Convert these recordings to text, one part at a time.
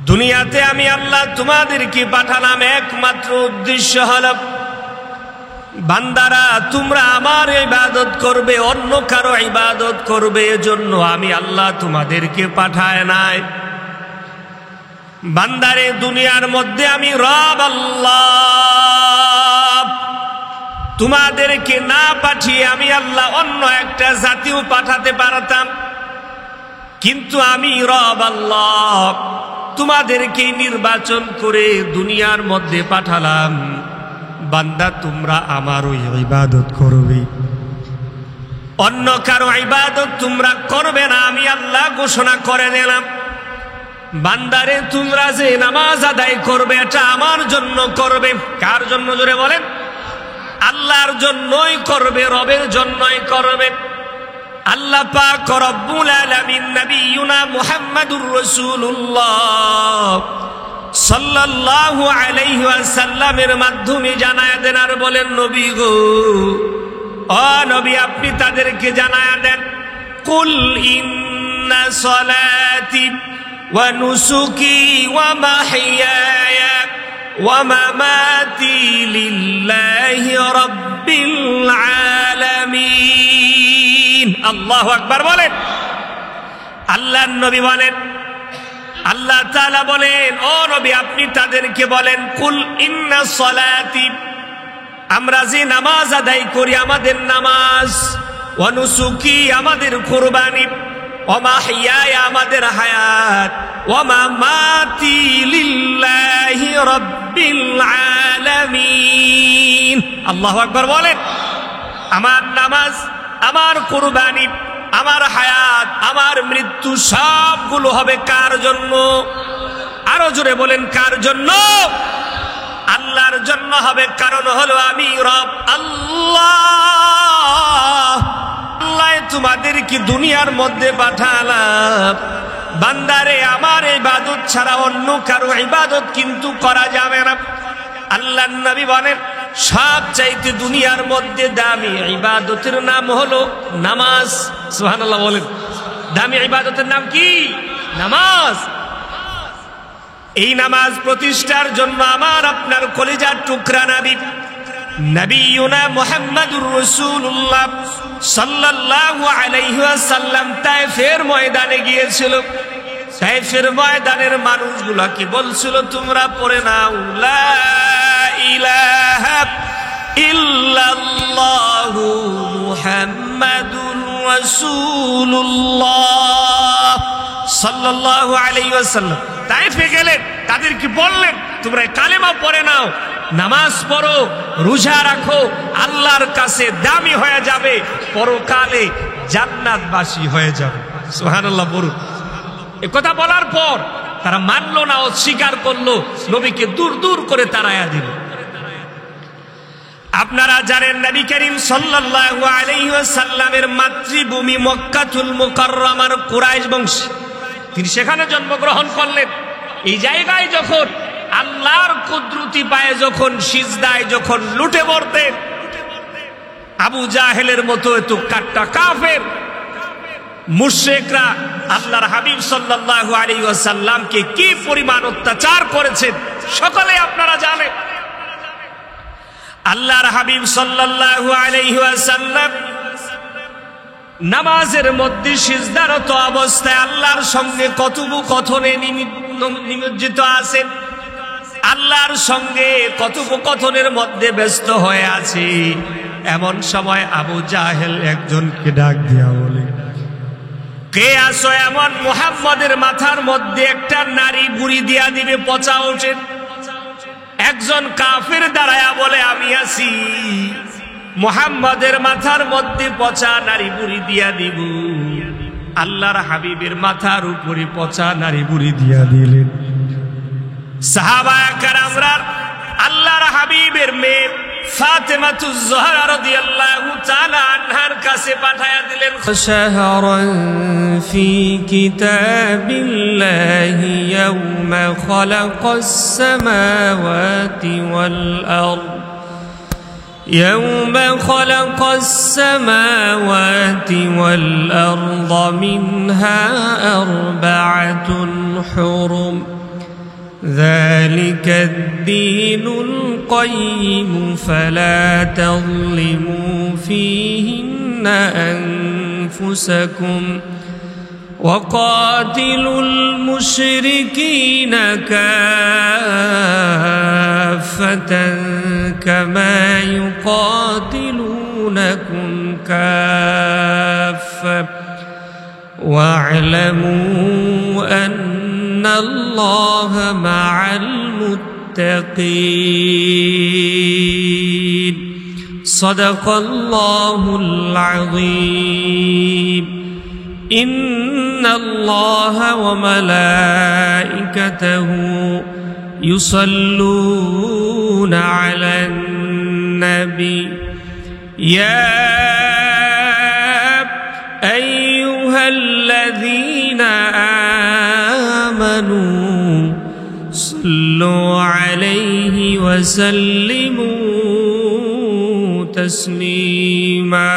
দুনিয়াতে আমি আল্লাহ তোমাদেরকে পাঠালাম একমাত্র উদ্দেশ্য হলো বান্দারা তোমরা আমার ইবাদত করবে, অন্য কারো ইবাদত করবে, এজন্য আমি আল্লাহ তোমাদেরকে পাঠায় নাই। বান্দারে দুনিয়ার মধ্যে আমি রব আল্লাহ, তোমাদেরকে না পাঠিয়ে আমি আল্লাহ অন্য একটা জাতিও পাঠাতে পারতাম, কিন্তু আমি রব আল্লাহ তোমাদেরকে নির্বাচন করে দুনিয়ার মধ্যে পাঠালাম। বান্দা তোমরা আমারই ইবাদত করবে, অন্য কারো ইবাদত তোমরা করবে না, আমি আল্লাহ ঘোষণা করে দিলাম। বান্দারে তোমরা যে নামাজ আদায় করবে এটা আমার জন্য করবে। কার জন্য জোরে বলেন? আল্লাহর জন্যই করবে, রবের জন্যই করবে। আল্লাহ পাক রব্বুল আলামিন নবিয়ুনা মুহাম্মাদুর রাসূলুল্লাহ সাল্লাল্লাহু আলাইহি ওয়াসাল্লামের মাধ্যমে জানায়া দেন আর বলেন, নবী গো, ও নবী আপনি তাদেরকে জানায়া দেন, কুল ইন্না সলাতি ওয়া নুসুকি ওয়া মাহইয়ায়া ওয়া মামাতি লিল্লাহি রাব্বিল আলামিন। আল্লাহু আকবার বলেন। আল্লাহর নবী বলেন, আল্লাহ তাআলা বলেন, ও নবী আপনি তাদেরকে বলেন, কুল ইন্না সলাতি আমরা যে নামাজ আদায় করি আমাদের নামাজ, ওয়া নুসুকি আমাদের কুরবানি, ওয়া মাহইয়ায়া আমাদের হায়াত, ওয়া মামাতি লিল্লাহি রাব্বিল আলামিন। আল্লাহু আকবার বলেন। আমার নামাজ, আমার কুরবানি, আমার হায়াত, আমার মৃত্যু সবগুলো হবে কার জন্য? আরো জোরে বলেন, কার জন্য? আল্লাহর জন্য হবে। কারণ হলো আমি রব আল্লাহ। আল্লাহ তোমাদেরকে দুনিয়ার মধ্যে পাঠালাম। বান্দারে আমার ইবাদত ছাড়া অন্য কারো ইবাদত কিন্তু করা যাবে না। আল্লাহর নবী বলেন, সবচাইতে দুনিয়ার মধ্যে দামি ইবাদতের নাম হলো নামাজ। সুবহানাল্লাহ বলেন। দামি ইবাদতের নাম কি? নামাজ। এই নামাজ প্রতিষ্ঠার জন্য আমার আপনার কলিজার টুকরা নবী নবিয়ুনা মুহাম্মাদুর রাসূলুল্লাহ সাল্লাল্লাহু আলাইহি ওয়াসাল্লাম তায়েফের ময়দানে গিয়েছিল। তায়েফের ময়দানের মানুষগুলা কি বলছিল? তোমরা পড়ে নাও লা ইলাহা ইল্লাল্লাহু মুহাম্মাদুর রাসূলুল্লাহ সাল্লাল্লাহু আলাইহি ওয়াসাল্লাম তায়েফে গেলেন, তাদেরকে বললেন তোমরা কালেমা পড়ে নাও, নামাজ পড়ো, রোজা রাখো, আল্লাহর কাছে দামি হয়ে যাবে, পরকালে জান্নাতবাসী হয়ে যাবে। সুবহানাল্লাহ বলুন। এ কথা বলার পর তারা মানলো না, অস্বীকার করলো, নবীকে দূর দূর করে তাড়ায়া দিল। আপনারা জানেন নবী করিম সাল্লাল্লাহু আলাইহি ওয়াসাল্লামের মাতৃভূমি মক্কাতুল মুকাররমার কুরাইশ বংশ, তিনি সেখানে জন্মগ্রহণ করলেন। এই জায়গায় যখন আল্লাহর কুদরতি পায়ে যখন সিজদায় যখন লুটে পড়তেন, আবু জাহেলের মতো এত কাট্টা কাফের মুশরিকরা আল্লাহর হাবিব সাল্লাল্লাহু আলাইহি ওয়াসাল্লামকে কি পরিমাণ অত্যাচার করেছেন সকলে আপনারা জানেন। আল্লাহর হাবিব সাল্লাল্লাহু আলাইহি ওয়াসাল্লাম নামাজের মধ্যে সিজদারত অবস্থায় আল্লাহর সঙ্গে কথোপকথনে নিমজ্জিত আছেন, আল্লাহর সঙ্গে কথোপকথনের মধ্যে ব্যস্ত হয়ে আছে। এমন সময় আবু জাহেল একজনকে ডাক দিয়া বলে, কে আসো? এমন মুহাম্মদের মাথার মধ্যে একটা নারী বুড়ি দিয়া দিবে, পচা ওঠে। একজন কাফের দাঁড়ায়া বলে, আমি আছি, মুহাম্মদের মাথার মধ্যে পচা নারী বুড়ি দিয়া দিব। আল্লাহর হাবিবের মাথার উপরে পচা নারী বুড়ি দিয়া দিলেন। সাহাবায়ে কেরামরা আল্লাহর হাবিবের মেয়ে ফাতেমাতুজ জোহরা রাদিয়াল্লাহু তাআলা আনহার কাছে পাঠায়া দিলেন। শাহরান ফি কিতাবিল্লাহি ইয়াওমা খালাকাস সামাওয়াতি ওয়াল আরদ يوم خلق السماوات والأرض منها أربعة حرم ذلك الدين القيم فلا تظلموا فيهن أنفسكم وقاتلوا المشركين كافة كما يقاتلونكم كافة واعلموا أن الله مع المتقين صدق الله العظيم إن الله وملائكته يصلون على النبي يا أيها الذين آمنوا صلوا عليه وسلموا تسليما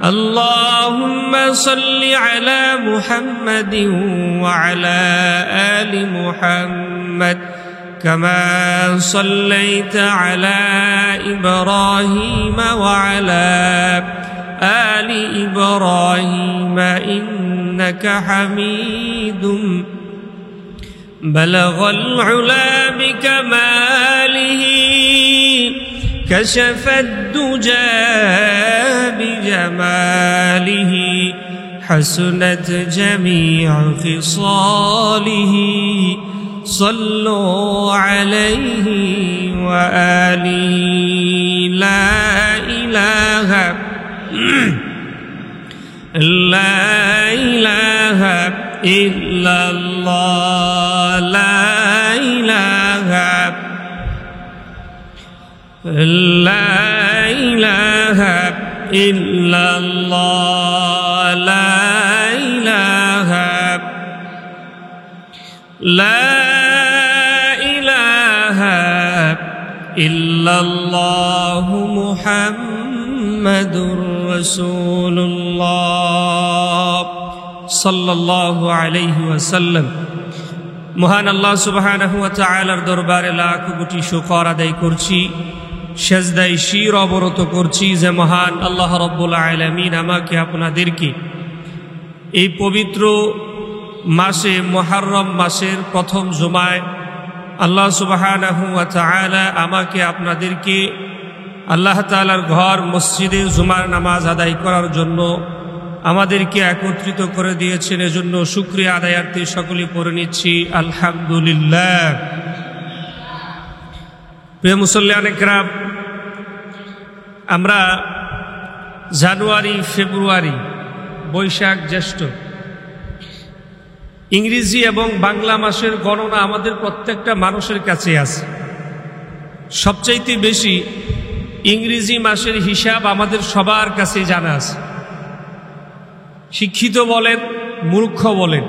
اللهم صل على محمد وعلى آل محمد كما صليت على إبراهيم وعلى آل إبراهيم إنك حميد بلغ العلا بكماله كشف الدجى بجماله حسنت جميع خصاله صلوا عليه وآله لا إله إلا الله لا إله إلا الله لا إله إلا الله محمد رسول الله সাল্লাল্লাহু আলাইহি ওয়াসাল্লাম। মহান আল্লাহ সুবহানাহু ওয়া তাআলার দরবারে লাখ কোটি শুকর আদায় করছি, সেজদায় শির অবনত করছি যে মহান আল্লাহ রাব্বুল আলামিন আমাকে আপনাদেরকে এই পবিত্র মাসে মুহররম মাসের প্রথম জুমায় আল্লাহ সুবহানাহু ওয়া তাআলা আমাকে আপনাদেরকে আল্লাহ তাআলার ঘর মসজিদে জুমার নামাজ আদায় করার জন্য আমাদেরকে একত্রিত করে দিয়েছেন। এজন্য শুকরিয়া আদায়ার্থে সকলে পড়ে নিচ্ছি আলহামদুলিল্লাহ। প্রিয় মুসল্লিয়ানে কেরাম, আমরা জানুয়ারি, ফেব্রুয়ারি, বৈশাখ, জ্যৈষ্ঠ, ইংরেজি এবং বাংলা মাসের গণনা আমাদের প্রত্যেকটা মানুষের কাছে আছে। সবচাইতে বেশি ইংরেজি মাসের হিসাব আমাদের সবার কাছে জানা আছে। শিক্ষিত বলেন, মূর্খ বলেন,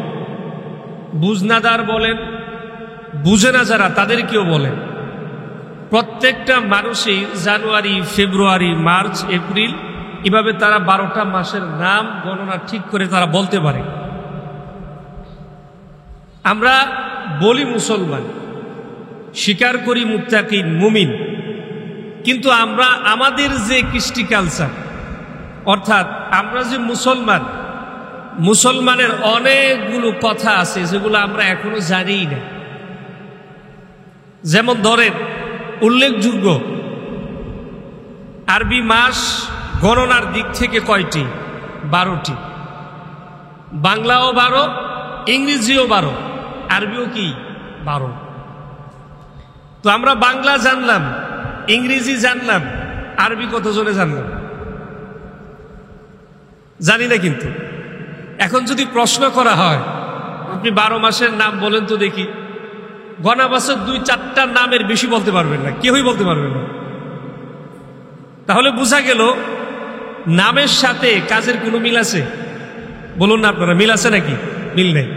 বুঝনাদার বলেন, বুঝে না যারা তাদেরকেও বলেন, প্রত্যেকটা মানুষই জানুয়ারি, ফেব্রুয়ারি, মার্চ, এপ্রিল এভাবে তারা 12টা মাসের নাম গণনা ঠিক করে তারা বলতে পারে। আমরা বলি মুসলমান, স্বীকার করি মুত্তাকিন, মুমিন, কিন্তু আমরা আমাদের যে কৃষ্টি কালচার, অর্থাৎ আমরা যে মুসলমান, মুসলমানের অনেকগুলো কথা আছে যেগুলো আমরা এখনো জানিই না। যেমন ধরেন, উল্লেখযোগ্য আরবি মাস গণনার দিক থেকে কয়টি? 12টি। বাংলাও 12, ইংরেজিও 12, আরবিও কি 12। তো আমরা বাংলা জানলাম, ইংরেজি জানলাম, আরবি কতজনে জানলাম? জানি না। কিন্তু এখন যদি প্রশ্ন করা হয় আপনি 12 মাসের নাম বলেন তো দেখি, গণা বছর 2-4টা নামের বেশি বলতে পারবেন না, কেউই বলতে পারবেন না। তাহলে বোঝা গেল নামের সাথে কাজের কোনো মিল আছে? বলুন না আপনারা, মিল আছে নাকি? মিল নেই।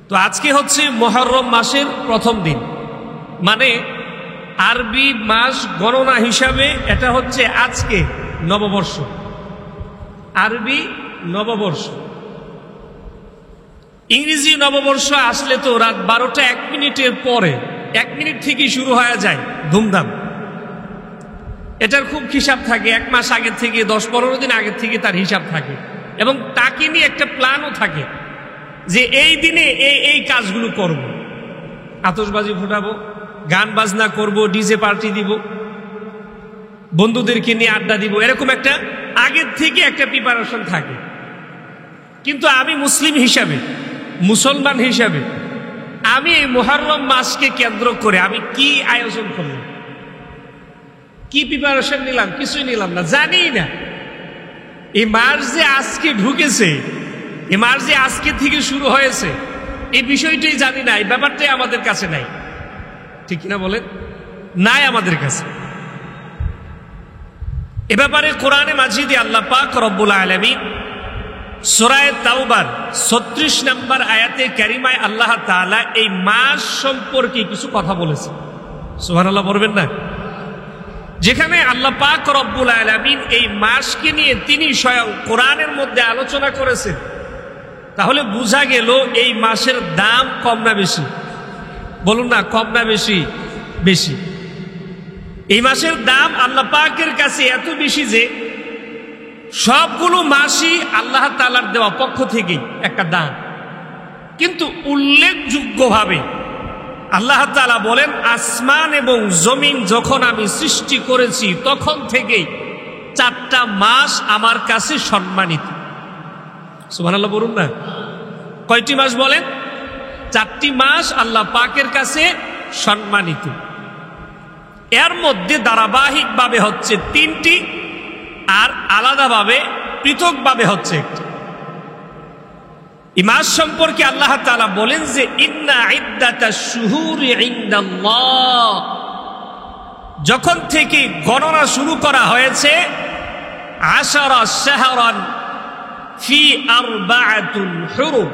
তো আজকে হচ্ছে মুহররম মাসের প্রথম দিন, মানে আরবি মাস গণনা হিসাবে এটা হচ্ছে আজকে নববর্ষ, আরবি নববর্ষ। ইংরেজি নববর্ষ আসলে তো রাত 12টা 1 মিনিটের পরে 1 মিনিট থেকেই শুরু হয়ে যায় ধুমধাম। এটার খুব হিসাব থাকে, 1 মাস আগে থেকে 10-15 দিন আগে থেকে তার হিসাব থাকে, এবং তাকে নিয়ে একটা প্ল্যানও থাকে যে এই দিনে এই কাজগুলো করব, আতশবাজি ফুটাবো, গান বাজনা করব, ডিজে পার্টি দিব, বন্ধুদেরকে নিয়ে আড্ডা দিব, এরকম একটা আগের থেকে একটা প্রিপারেশন থাকে। কিন্তু আমি মুসলিম হিসাবে, মুসলমান হিসাবে আমি এই মুহররম মাসকে কেন্দ্র করে আমি কি আয়োজন করলাম, কি প্রিপারেশন নিলাম? কিছুই নিলাম না, জানি না এই মাস যে আজকে ঢুকেছে, এই মাস যে আজকে থেকে শুরু হয়েছে, এই বিষয়টাই জানি না, এই ব্যাপারটাই আমাদের কাছে নাই। ঠিক কিনা বলেন? নাই আমাদের কাছে। এ ব্যাপারে কোরআনে মাজিদে আল্লাহ পাক রব্বুল আলামিন সূরা তাওবার 36 নম্বর আয়াতে কারিমায় আল্লাহ তাআলা এই মাস সম্পর্কে কিছু কথা বলেছেন। সুবহানাল্লাহ বলবেন না? যেখানে আল্লাহ পাক রব্বুল আলামিন এই মাসকে নিয়ে তিনি স্বয়ং কোরআনের মধ্যে আলোচনা করেছেন, তাহলে বোঝা গেল এই মাসের দাম কম না বেশি? বলুন না, কম না বেশি? বেশি। এই মাসের দাম আল্লাহ পাকের কাছে এত বেশি যে সবগুলো মাসই আল্লাহ তাআলার দেওয়া পক্ষ থেকেই একটা দান, কিন্তু উল্লেখযোগ্যভাবে আল্লাহ তাআলা বলেন, আসমান এবং জমিন যখন আমি সৃষ্টি করেছি তখন থেকেই 4টা মাস আমার কাছে সম্মানিত। সুবহানাল্লাহ বলুন না। কয়টি মাস বলেন? 4টি মাস আল্লাহ পাকের কাছে সম্মানিত। এর মধ্যে ধারাবাহিকভাবে হচ্ছে 3টি, আর আলাদাভাবে পৃথকভাবে হচ্ছে একটি। এই মাস সম্পর্কে আল্লাহ তাআলা বলেন যে ইন্না ইদ্দাতাশ শুহুরি ইনদাল্লাহ, যখন থেকে গণনা শুরু করা হয়েছে, 10 শাহরান ফি আরবাআতুল হুরুম,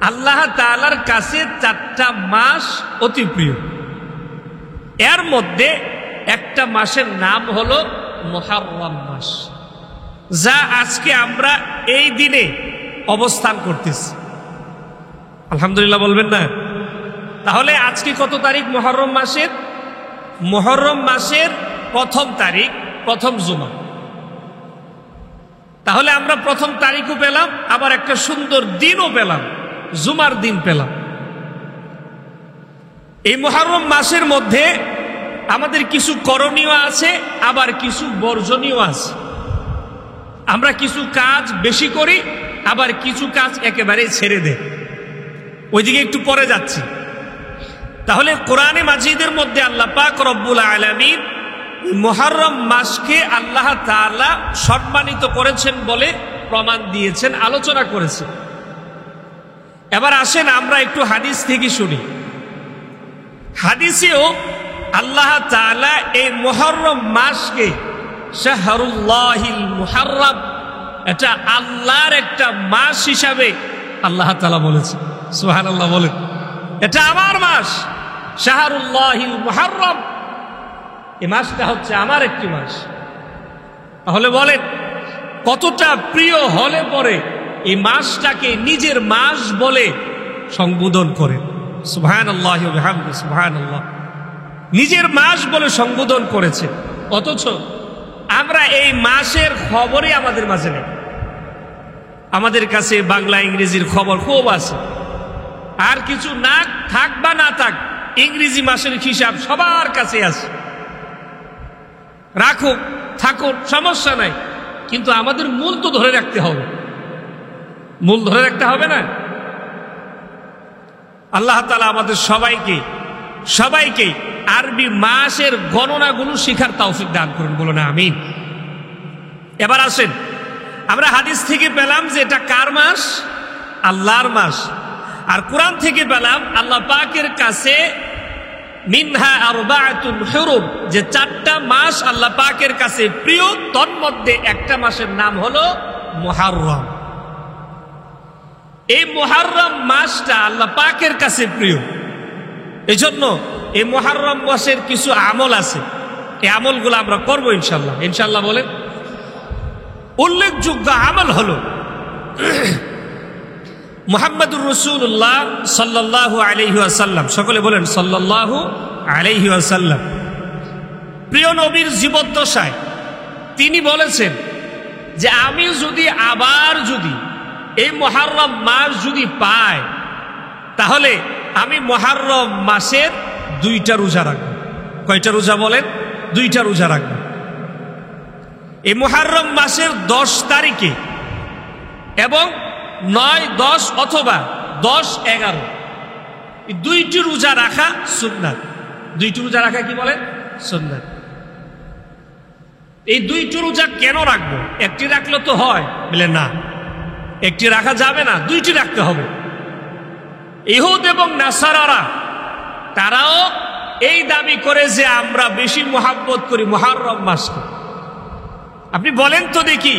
আল্লাহ তাআলার কাছে 4টা মাস অতি প্রিয়। এর মধ্যে একটা মাসের নাম হলো মুহররম মাস, যা আজকে আমরা এই দিনে অবস্থান করতেছি। আলহামদুলিল্লাহ বলবেন না? তাহলে আজকে কত তারিখ মুহররম মাসের? মুহররম মাসের 1ম তারিখ, 1ম জুমা। তাহলে আমরা 1ম তারিখও পেলাম, আবার একটা সুন্দর দিনও পেলাম, জুমার দিন পেলাম। এই মুহররম মাসের মধ্যে আমাদের কিছু করণীয় আছে, আবার কিছু বর্জনীয় আছে। আমরা কিছু কাজ বেশি করি, আবার কিছু কাজ একেবারে ছেড়ে দেয়। ওইদিকে একটু পরে যাচ্ছি। তাহলে কোরআনে মাজিদের মধ্যে আল্লাহ পাক রব্বুল আলামিন মুহররম মাসকে আল্লাহ তাআলা সম্মানিত করেছেন বলে প্রমাণ দিয়েছেন, আলোচনা করেছেন। এবার আসেন আমরা একটু হাদিস থেকে শুনি। হাদিসেও আল্লাহ তাআলা এই মুহররম মাসকে শাহরুল্লাহিল মুহররম, এটা আল্লাহর একটা মাস হিসাবে আল্লাহ তাআলা বলেছেন। সুবহানাল্লাহ বলেন, এটা আমার মাস, শাহরুল্লাহিল মুহররম, এই মাসটা হচ্ছে আমার একটি মাস। তাহলে বলেন কতটা প্রিয় হলে পরে এই মাসটাকে নিজের মাস বলে সম্বোধন করেন। সুবহানাল্লাহি ওয়া বিহামদিহি, সুবহানাল্লাহ, নিজের মাস বলে সম্বোধন করেছে। অথচ আমরা এই মাসের খবরই আমাদের মাঝে নেই। আমাদের কাছে বাংলা ইংরেজির খবর খুব আছে, আর কিছু না থাক বা না থাক ইংরেজি মাসের হিসাব সবার কাছে আছে। রাখুক থাকুক সমস্যা নাই, কিন্তু আমাদের মূল তো ধরে রাখতে হবে। মূল ধরে রাখতে হবে না? আল্লাহ তাআলা আমাদের সবাইকে আরবি মাসের গণনাগুলো শিখার তৌফিক দান করুন, বলুন আমিন। এবার আসেন, আমরা হাদিস থেকে পেলাম যে এটা কার মাস? আল্লাহর মাস। আর কোরআন থেকে পেলাম আল্লাহ পাকের কাছে মিনহা আরবাআতুন হুরুম, যে 4টা মাস আল্লাহ পাকের কাছে প্রিয়, তন্মধ্যে একটা মাসের নাম হলো মুহররম। এই মুহররম মাসটা আল্লাহ পাকের কাছে প্রিয়, এজন্য এই মুহররম মাসের কিছু আমল আছে, এই আমলগুলো আমরা করবো ইনশাল্লাহ। ইনশাল্লাহ বলেন। উল্লেখযোগ্য আমল হলো মুহাম্মদুর রাসূলুল্লাহ সাল্লাল্লাহু আলাইহি ওয়াসাল্লাম, সকলে বলেন সাল্লাল্লাহু আলাইহি ওয়াসাল্লাম, প্রিয় নবীর জীবদ্দশায় তিনি বলেছেন যে আমি যদি আবার এই মুহররম মাস যদি পাই, তাহলে আমি মুহররম মাসের 2টা রোজা রাখব। কয়টা রোজা বলেন? 2টা রোজা রাখব। এই মুহররম মাসের 10 তারিখে এবং 9, 10 অথবা 10, 11 এই 2টি রোজা রাখা সুন্নাত। 2টি রোজা রাখা কি বলেন? সুন্নাত। এই 2টি রোজা কেন রাখবো? একটি রাখলে তো হয়? বলে না, একটি রাখা যাবে না, 2টি রাখতে হবে। ইহুদ এবং নাসারারা তারাও এই দাবি করে যে আমরা বেশি মুহাব্বত করি মুহররম মাসকে। আপনি বলেন তো দেখি,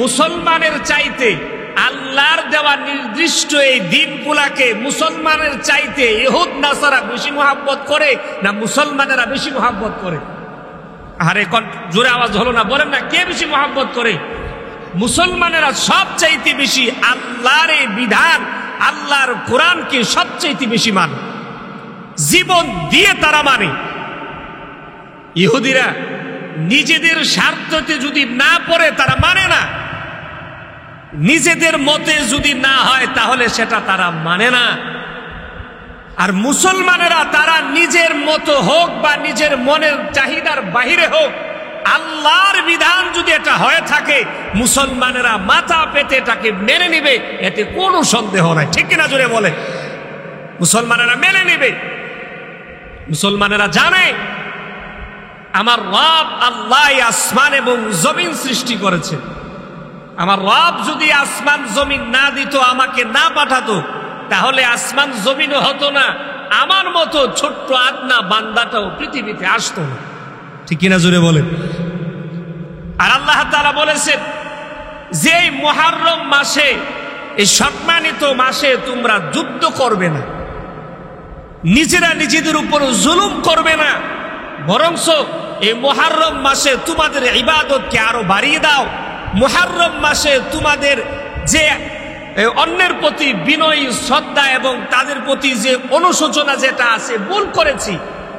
মুসলমানের চাইতে আল্লাহর দেওয়া নির্দিষ্ট এই দিনগুলাকে মুসলমানের চাইতে ইহুদ নাসারা বেশি মুহাব্বত করে না মুসলমানেরা বেশি মুহাব্বত করে? আরে জোরে আওয়াজ হলো না, বলেন না, কে বেশি মুহাব্বত করে? মুসলমানেরা সবচাইতে বেশি আল্লাহর এই বিধান, আল্লাহর কোরআনকে সবচাইতে বেশি মানে, জীবন দিয়ে তারা মানে। ইহুদিরা নিজেদের স্বার্থতে যদি না পড়ে তারা মানে না, নিজেদের মতে যদি না হয় তাহলে সেটা তারা মানে না। আর মুসলমানেরা তারা নিজের মতো হোক বা নিজের মনের চাহিদার বাহিরে হোক, আল্লাহর বিধান যদি এটা হয়ে থাকে মুসলমানেরা মাথা পেতে এটাকে মেনে নিবে, এতে কোনো সন্দেহ নাই। ঠিক কিনা জোরে বলে? মুসলমানেরা মেনে নিবে। মুসলমানেরা জানে আমার রব আল্লাহ আসমান এবং জমিন সৃষ্টি করেছে। আমার রব যদি আসমান জমিন না দিত, আমাকে না পাঠাতো, তাহলে আসমান জমিনও হতো না, আমার মতো ছোট্ট আদনা বান্দাটাও পৃথিবীতে আসতো না। ঠিক কিনা জোরে বলেন? আর আল্লাহ তাআলা বলেছেন যে মুহররম মাসে, এই সম্মানিত মাসে তোমরা যুদ্ধ করবে না, নিজেরা নিজেদের উপর জুলুম করবে না, বরঞ্চ এই মুহররম মাসে তোমাদের ইবাদতকে আরো বাড়িয়ে দাও। মুহররম মাসে তোমাদের যে অন্যের প্রতি বিনয়ী শ্রদ্ধা এবং তাদের প্রতি যে অনুশোচনা যেটা আছে, ভুল করেছি,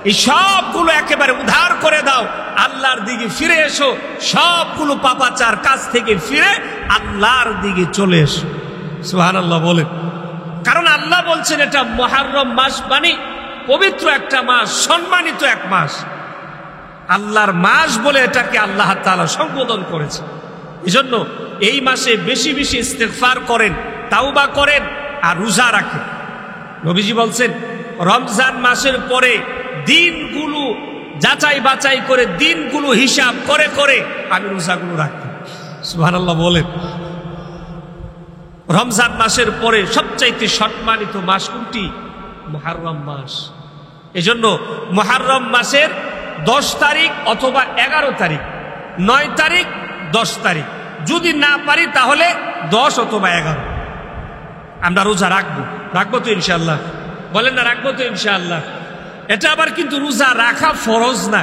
এই সবগুলো একেবারে উদ্ধার করে দাও, আল্লাহর দিকে ফিরে এসো, সবগুলো পাপাচার কাজ থেকে ফিরে আল্লাহর দিকে চলে এসো। সুবহানাল্লাহ বলেন। কারণ আল্লাহ বলছেন এটা মুহররম মাস মানে পবিত্র একটা মাস, সম্মানিত এক মাস, আল্লাহর মাস বলে এটাকে আল্লাহ তাআলা সম্বোধন করেছে। এজন্য এই মাসে বেশি বেশি ইস্তেগফার করেন, তাওবা করেন আর রোজা রাখেন। নবীজি বলছেন রমজান মাসের পরে দিনগুলো যাচাই বাছাই করে, দিনগুলো হিসাব করে করে আমি রোজাগুলো রাখি। সুবহানাল্লাহ বলেন। রমজান মাসের পরে সবচাইতে সম্মানিত মাস কোনটি? মুহররম মাস। এজন্য মুহররম মাসের 10 তারিখ অথবা 11 তারিখ, 9 তারিখ, 10 তারিখ, যদি না পারি তাহলে 10 অথবা 11 আমরা রোজা রাখবো তো ইনশাআল্লাহ? বলেন না, রাখবো তো ইনশাআল্লাহ? এটা আবার কিন্তু রোজা রাখা ফরজ না।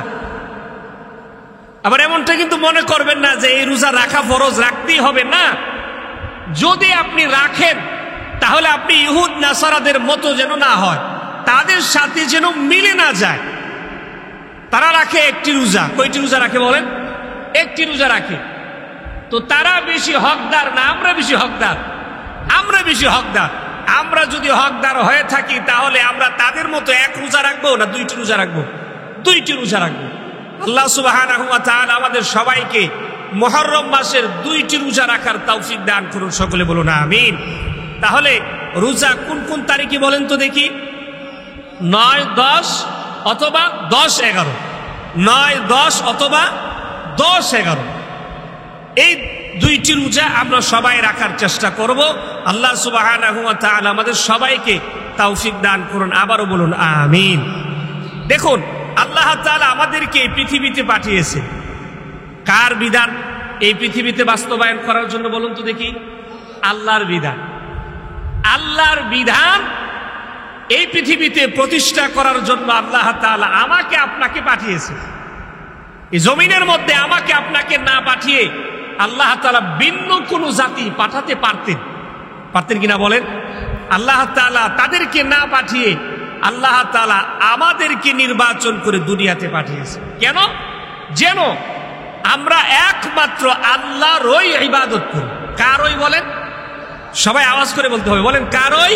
আবার এমনটা কিন্তু মনে করবেন না যে এই রোজা রাখা ফরজ, রাখতেই হবে না। যদি আপনি রাখেন তাহলে আপনি ইহুদ নাসারাদের মতো যেন না হয়, তাদের সাথে যেন মিলে না যায়। তারা রাখে একটি রোজা। কয়টি রোজা রাখে বলেন? একটি রোজা রাখে। তো তারা বেশি হকদার না আমরা বেশি হকদার? আমরা বেশি হকদার। আমরা যদি হকদার হয়ে থাকি তাহলে আমরা তাদের মতো এক রোজা রাখবো না 2টি রোজা রাখবো? 2টি রোজা রাখবো। আল্লাহ সুবহানাহু ওয়া তাআলা আমাদের সবাইকে মুহররম মাসের 2টি রোজা রাখার তৌফিক দান করুন। সকলে বলুন আমিন। তাহলে রোজা কোন কোন তারিখে বলেন তো দেখি? 9, 10 অথবা 10, 11। 9, 10 অথবা 10, 11 এই 2টি রোজা আমরা সবাই রাখার চেষ্টা করব। আল্লাহ সুবহানাহু ওয়া তাআলা আমাদের সবাইকে তৌফিক দান করুন। আবারও বলুন আমিন। দেখুন, আল্লাহ তাআলা আমাদেরকে এই পৃথিবীতে পাঠিয়েছে কার বিধান এই পৃথিবীতে বাস্তবায়ন করার জন্য বলুন তো দেখি? আল্লাহর বিধান। আল্লাহর বিধান এই পৃথিবীতে প্রতিষ্ঠা করার জন্য আল্লাহ তাআলা আমাকে আপনাকে পাঠিয়েছে। এই জমিনের মধ্যে আমাকে আপনাকে না পাঠিয়ে আল্লাহ তাআলা ভিন্ন কোনো জাতি পাঠাতে পারতেন, পারতেন কিনা বলেন? আল্লাহ তাআলা তাদেরকে না পাঠিয়ে আল্লাহ তাআলা আমাদেরকে নির্বাচন করে দুনিয়াতে পাঠিয়েছে। কেন? যেন আমরা একমাত্র আল্লাহরই ইবাদত করি। কারই বলেন? সবাই আওয়াজ করে বলতে হবে, বলেন কারই?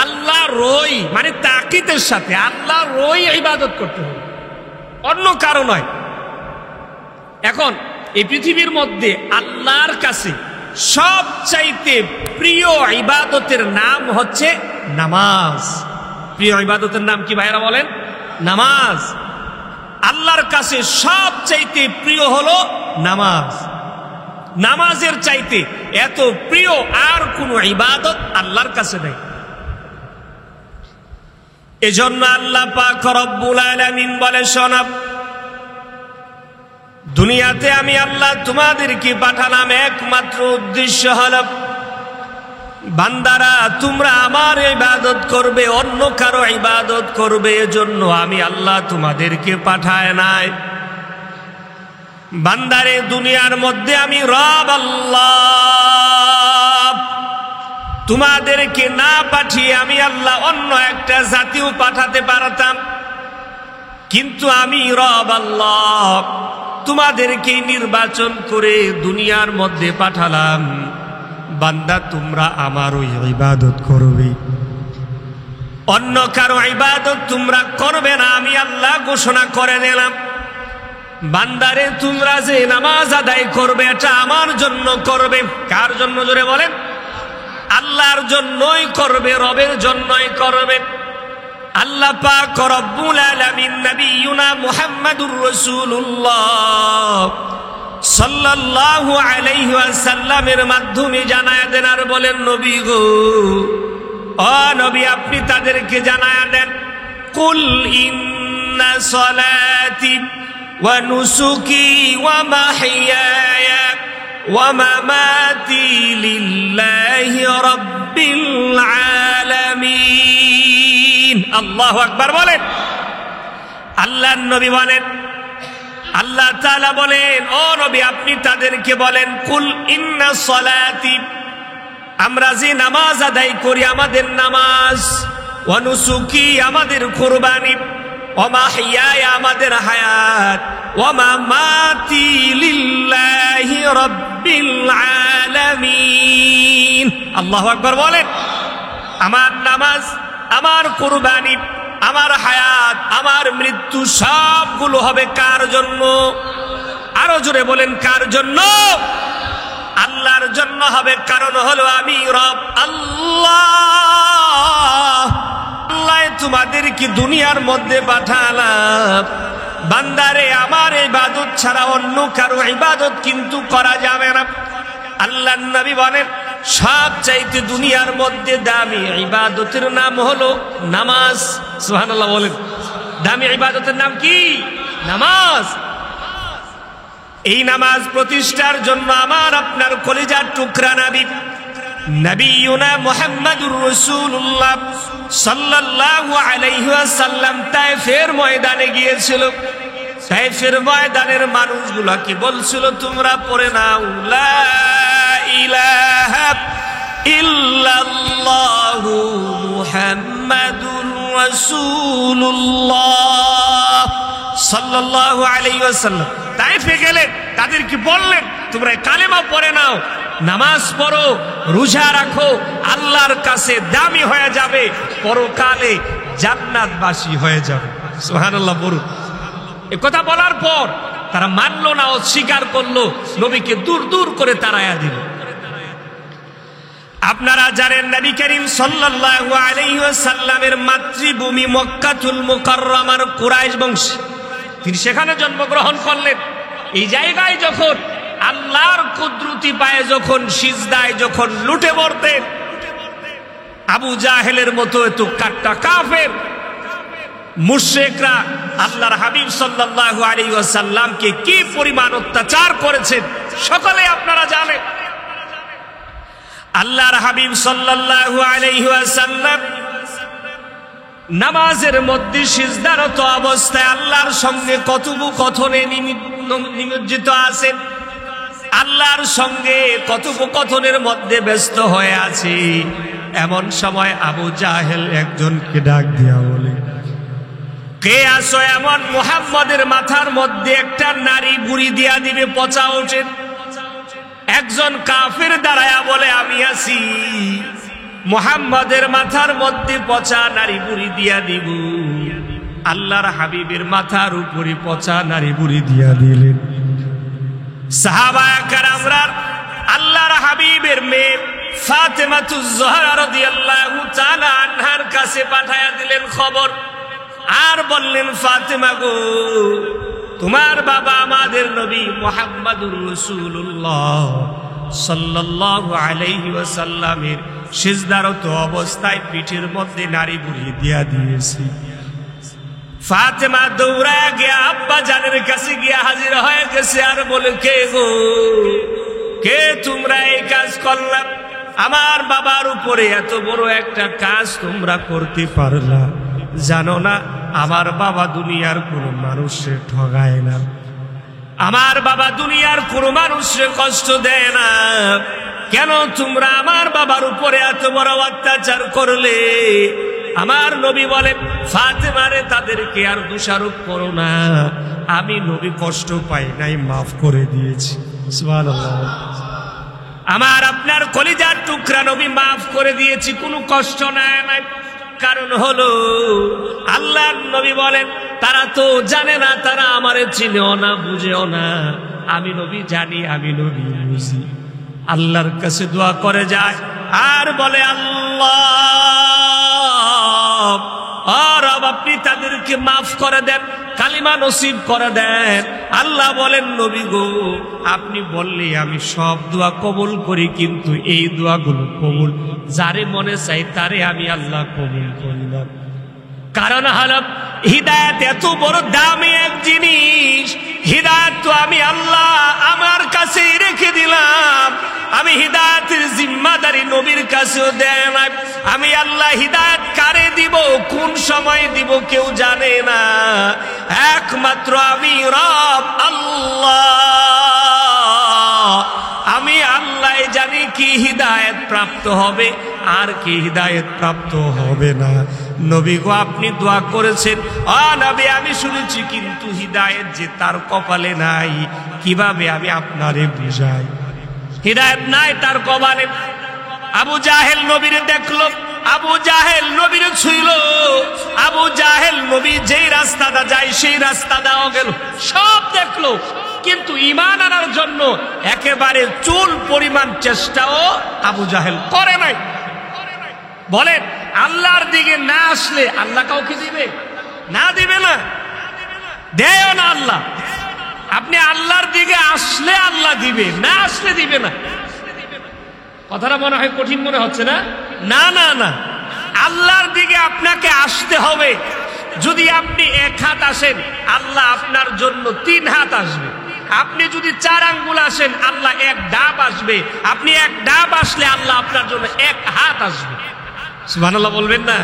আল্লাহরই, মানে তাকিদের সাথে আল্লাহরই ইবাদত করতে হবে, অন্য কারো নয়। এখন এই পৃথিবীর মধ্যে আল্লাহর কাছে সবচাইতে প্রিয় ইবাদতের নাম হচ্ছে নামাজ। প্রিয় ইবাদতের নাম কি ভাইরা বলেন? নামাজ। আল্লাহর কাছে সবচাইতে প্রিয় হলো নামাজ। নামাজের চাইতে এত প্রিয় আর কোনো ইবাদত আল্লাহর কাছে নেই। এজন্য আল্লাহ পাক রব্বুল আলামিন বলে, শোনো, দুনিয়াতে আমি আল্লাহ তোমাদেরকে পাঠালাম একমাত্র উদ্দেশ্য হলো বান্দারা তোমরা আমার ইবাদত করবে, অন্য কারো ইবাদত করবে। এজন্য আমি আল্লাহ তোমাদেরকে পাঠায় নাই। বান্দারে, দুনিয়ার মধ্যে আমি রব আল্লাহ, তোমাদেরকে না পাঠিয়ে আমি আল্লাহ অন্য একটা জাতিও পাঠাতে পারতাম, কিন্তু আমি রব আল্লাহ তোমাদেরকে নির্বাচন করে দুনিয়ার মধ্যে পাঠালাম। বান্দা, তোমরা আমারই ইবাদত করবে, অন্য কারো ইবাদত তোমরা করবে না, আমি আল্লাহ ঘোষণা করে দিলাম। বান্দারে, তোমরা যে নামাজ আদায় করবে এটা আমার জন্য করবে। কার জন্য? জোরে বলেন। আল্লাহর জন্যই করবে, রবের জন্যই করবে। আল্লাহ পাক রব্বুল আলামিন নবিয়ুনা মুহাম্মাদুর রাসূলুল্লাহ সাল্লাল্লাহু আলাইহি ওয়াসাল্লামের মাধ্যমে জানায়া দেন আর বলেন, নবী গো, ও নবী, আপনি তাদেরকে জানায়া দেন, কুল ইন্না সালাতি ওয়া নুসুকি ওয়া মাহইয়ায়া ওয়া মামাতি লিল্লাহি রাব্বিল আলামিন। আল্লাহু আকবার বলেন। আল্লাহর নবী বলেন, আল্লাহ তাআলা বলেন, ও নবী আপনি তাদেরকে বলেন, কুল ইন্না সালাতি, আমরা যে নামাজ আদায় করি আমাদের নামাজ, ওয়া নুসুকি আমাদের কুরবানি, ওয়া মাহইয়ায়া আমাদের হায়াত, ওয়া মামাতি লিল্লাহি রাব্বিল আলামিন। আল্লাহু আকবার বলেন। আমার নামাজ, আমার কুরবানি, আমার হায়াত, আমার মৃত্যু সবগুলো হবে কার জন্য? আরো জোরে বলেন, কার জন্য? আল্লাহর জন্য হবে। কারণ হলো আমি রব আল্লাহ। আল্লাহ তোমাদেরকে দুনিয়ার মধ্যে পাঠালাম। বান্দারে, আমার ইবাদত ছাড়া অন্য কারো ইবাদত কিন্তু করা যাবে না। আল্লাহর নবী বলেন, সবচাইতে দুনিয়ার মধ্যে দামি ইবাদতের নাম হলো নামাজ। সুবহানাল্লাহ বলেন। দামি ইবাদতের নাম কি? নামাজ। এই নামাজ প্রতিষ্ঠার জন্য আমার আপনার কলিজার টুকরা নবী নবিয়ুনা মুহাম্মাদুর রাসূলুল্লাহ সাল্লাল্লাহু আলাইহি ওয়াসাল্লাম তায়েফের ময়দানে গিয়েছিল। তায়েফের ময়দানের মানুষগুলোকে বলছিল, তোমরা পড়ে নাও লা ইলাহা ইল্লাল্লাহু মুহাম্মাদুর রাসূলুল্লাহ সাল্লাল্লাহু আলাইহি ওয়াসাল্লাম তায়েফে গেলেন, তাদেরকে বললেন, তোমরা কালেমা পড়ে নাও, নামাজ পড়ো, রোজা রাখো, আল্লাহর কাছে দামি হয়ে যাবে, পরকালে জান্নাতবাসী হয়ে যাবে। সুবহানাল্লাহ বলুন। এ কথা বলার পর তারা মানলো না, অস্বীকার করলো, নবীকে দূর দূর করে তাড়ায়া দিল। আপনারা জানেন নবী করিম সাল্লাল্লাহু আলাইহি ওয়াসাল্লামের মাতৃভূমি মক্কাতুল মুকাররমার কুরাইশ বংশ, তিনি সেখানে জন্মগ্রহণ করলেন। এই জায়গায় যখন আল্লাহর কুদরতি পায়ে যখন সিজদায় যখন লুটে পড়তেন, আবু জাহেলের মতো এত কাট্টা কাফের মুশরিকরা আল্লাহর হাবিব সাল্লাল্লাহু আলাইহি ওয়াসাল্লামকে কি পরিমাণ অত্যাচার করেছেন সকলে আপনারা জানেন। আল্লাহর হাবিব সাল্লাল্লাহু আলাইহি ওয়াসাল্লাম নামাজের মধ্যে সিজদারত অবস্থায় আল্লাহর সঙ্গে কথোপকথনে নিমজ্জিত আছেন। আল্লাহর সঙ্গে কথোপকথনের মধ্যে ব্যস্ত হয়ে আছি। এমন সময় আবু জাহেল একজনকে ডাক দিয়া বলে, কে আসো? এমন মুহাম্মদের মাথার মধ্যে একটা নারী বুড়ি দিয়া দিবে, পচা ওঠে। একজন কাফির দাঁড়ায়া বলে, আমি আছি, মুহাম্মদের মাথার মধ্যে পচা নারী বুড়ি দিয়া দিব। আল্লাহর হাবিবের মাথার উপরে পচা নারী বুড়ি দিয়া দিলেন। সাহাবায়ে কেরামরা আল্লাহর হাবিবের মেয়ে ফাতেমাতুজ জোহরা রাদিয়াল্লাহু তাআলা আনহার কাছে পাঠায়া দিলেন খবর, আর বললেন, ফাতেমা গো, তোমার বাবা আমাদের নবী মুহাম্মদুর রাসূলুল্লাহ সাল্লাল্লাহু আলাইহি ওয়াসাল্লামের সিজদারত অবস্থায় পিঠের মধ্যে নারী বুড়ি দিয়া দিয়েছে। ফাতেমা দৌড়ায়া গিয়া আব্বা জানের কাছে গিয়া হাজির হয়ে গেছে, আর বলে, কে গো, কে তোমরা এই কাজ করলাম? আমার বাবার উপরে এত বড় একটা কাজ তোমরা করতে পারলা? জানো না আমার বাবা দুনিয়ার কোন মানুষে ঠগায় না, আমার বাবা দুনিয়ার কোন মানুষে কষ্ট দেয় না, কেন তোমরা আমার বাবার উপরে এত বড় অত্যাচার করলে? আমার নবী বলে, ফাতেমারে তাদেরকে আর দোষারোপ করো না, আমি নবী কষ্ট পাই নাই, মাফ করে দিয়েছি। সুবহানাল্লাহ। আমার আপনার কলিজার টুকরা নবী মাফ করে দিয়েছি, কোনো কষ্ট নেয় নাই। কারণ হলো আল্লাহর নবী বলেন, তারা তো জানে না, তারা আমারে চিনেও না, বুঝেও না, আমি নবী জানি, আমি নবী বুঝি। আল্লাহর কাছে দোয়া করে যায় আর বলে, আল্লাহ, আর আপনি তাদেরকে মাফ করে দেন, কালিমা নসিব করে দেন। আল্লাহ বলেন, নবী গো, আপনি বললে আমি সব দোয়া কবুল করি, কিন্তু এই দোয়াগুলো কবুল যারে মনে চাই তারে আমি আল্লাহ কবুল করি না। কারণ হলো হিদায়াত এত বড় দামি এক জিনিস, হিদায়াত তো আমি আল্লাহ আমার কাছেই রেখে দিলাম, আমি হিদায়াতের জিম্মাদারি নবীর কাছেও দেয় না। আমি আল্লাহ হিদায়াত কারে দিব, কোন সময় দিব কেউ জানে না, একমাত্র আমি রব আল্লাহ, আমি আল্লাহ জানি কি হিদায়াত প্রাপ্ত হবে আর কি হিদায়াত প্রাপ্ত হবে না। নবী গো, আপনি দোয়া করেছেন, নবী আমি শুনেছি, কিন্তু হিদায়াত যে তার কপালে নাই, কিভাবে আমি আপনারে বুঝাই? হিদায়াত নাই তার কপালে। আবু জাহেল নবীরে দেখলো, আবু জাহেল নবীরে ছুঁইল, আবু জাহেল নবী যেই রাস্তাটা যায় সেই রাস্তাটাও গেল, সব দেখলো, কিন্তু ঈমান আনার জন্য একেবারে চুল পরিমাণ চেষ্টাও আবু জাহেল করে নাই। বলেন, আল্লাহর দিকে না আসলে আল্লাহ কাউকে দিবে? না, দিবে না, দেয় না আল্লাহ। আপনি আল্লাহর দিকে আসলে আল্লাহ দিবে, না আসলে দিবে না। কথাটা মনে হয় কঠিন মনে হচ্ছে না? না না না, আল্লাহর দিকে আপনাকে আসতে হবে। যদি আপনি এক হাত আসেন, আল্লাহ আপনার জন্য 3 হাত আসবে। আপনি যদি 4 আঙ্গুল আসেন, আল্লাহ 1 ডাব আসবে। আপনি 1 ডাব আসলে আল্লাহ আপনার জন্য 1 হাত আসবে। সুবহানাল্লাহ বলবেন না?